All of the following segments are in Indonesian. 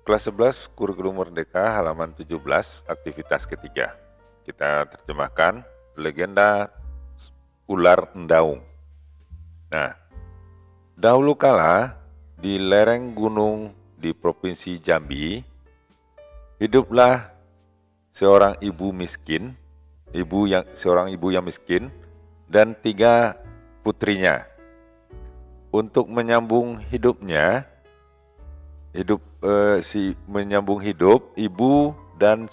Kelas 11 Kurikulum Merdeka halaman 17 aktivitas ketiga. Kita terjemahkan legenda ular Endaung. Nah, dahulu kala di lereng gunung di Provinsi Jambi, hiduplah seorang ibu miskin, seorang ibu yang miskin dan 3 putrinya. Untuk menyambung hidupnya, menyambung hidup ibu dan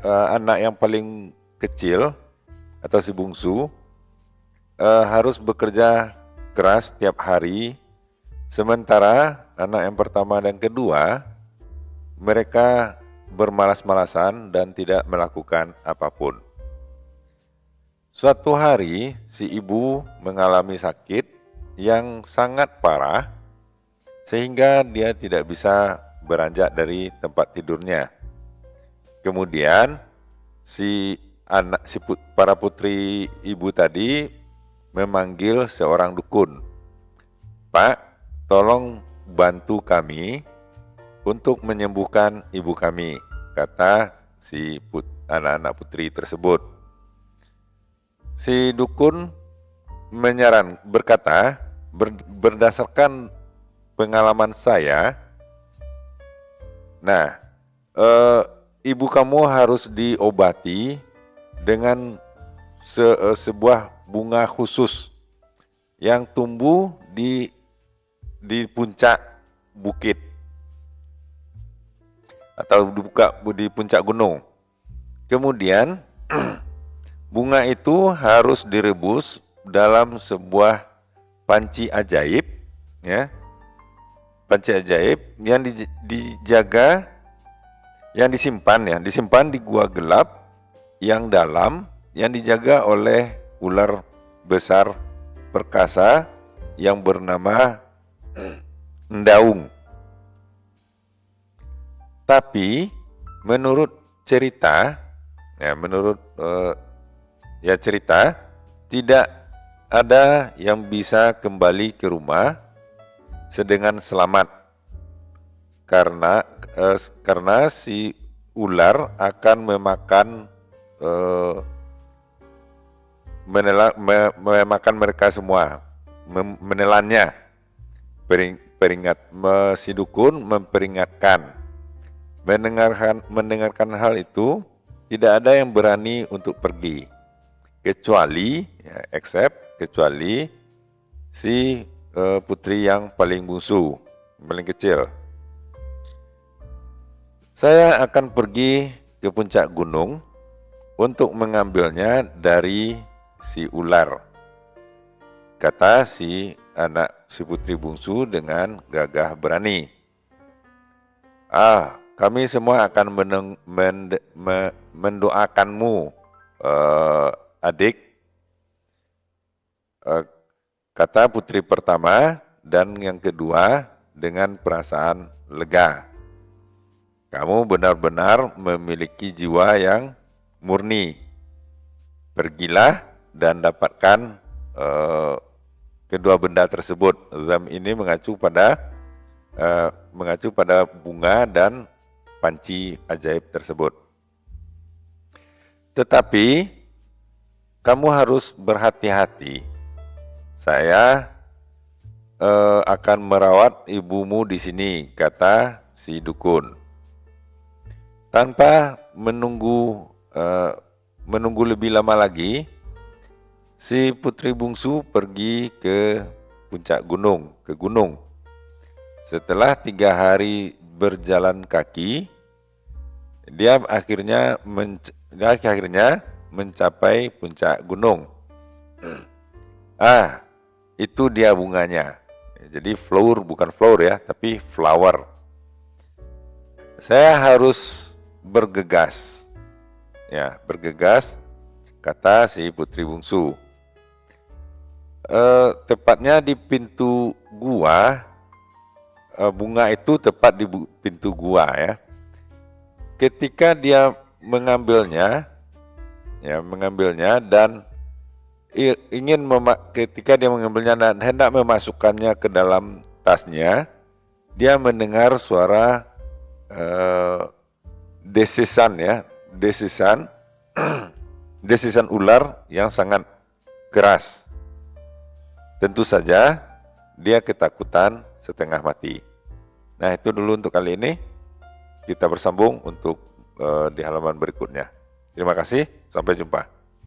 anak yang paling kecil atau si bungsu harus bekerja keras setiap hari, sementara anak yang pertama dan kedua mereka bermalas-malasan dan tidak melakukan apapun. Suatu hari si ibu mengalami sakit yang sangat parah sehingga dia tidak bisa beranjak dari tempat tidurnya. Kemudian para putri ibu tadi memanggil seorang dukun. "Pak, tolong bantu kami untuk menyembuhkan ibu kami," kata anak-anak putri tersebut. Si dukun berkata, berdasarkan pengalaman saya, ibu kamu harus diobati dengan sebuah bunga khusus yang tumbuh di puncak bukit atau di puncak gunung. Kemudian bunga itu harus direbus dalam sebuah panci ajaib, ya. Panci ajaib yang disimpan di gua gelap yang dalam, yang dijaga oleh ular besar perkasa yang bernama Endaung. Tapi menurut cerita, cerita tidak ada yang bisa kembali ke rumah sedengan selamat karena si ular akan memakan mereka semua, menelannya. Si dukun memperingatkan. Mendengarkan hal itu, tidak ada yang berani untuk pergi kecuali si putri yang paling bungsu, paling kecil. "Saya akan pergi ke puncak gunung untuk mengambilnya dari si ular," kata si putri bungsu dengan gagah berani. Kami semua akan mendoakanmu, adik," kata putri pertama dan yang kedua dengan perasaan lega. "Kamu benar-benar memiliki jiwa yang murni. Pergilah dan dapatkan kedua benda tersebut." Zam ini mengacu pada bunga dan panci ajaib tersebut. "Tetapi kamu harus berhati-hati. Saya akan merawat ibumu di sini," kata si dukun. Tanpa menunggu lebih lama lagi, si putri bungsu pergi ke puncak gunung, ke gunung. Setelah 3 hari berjalan kaki, dia akhirnya mencapai puncak gunung. Itu dia bunganya. Jadi bukan flower ya, tapi flower. "Saya harus bergegas," kata si putri bungsu. Tepatnya di pintu gua, bunga itu tepat di pintu gua, ya. Ketika dia mengambilnya dan ketika dia mengambilnya dan hendak memasukkannya ke dalam tasnya, dia mendengar suara desisan ya, desisan ular yang sangat keras. Tentu saja dia ketakutan setengah mati. Nah, itu dulu untuk kali ini. Kita bersambung untuk di halaman berikutnya. Terima kasih, sampai jumpa.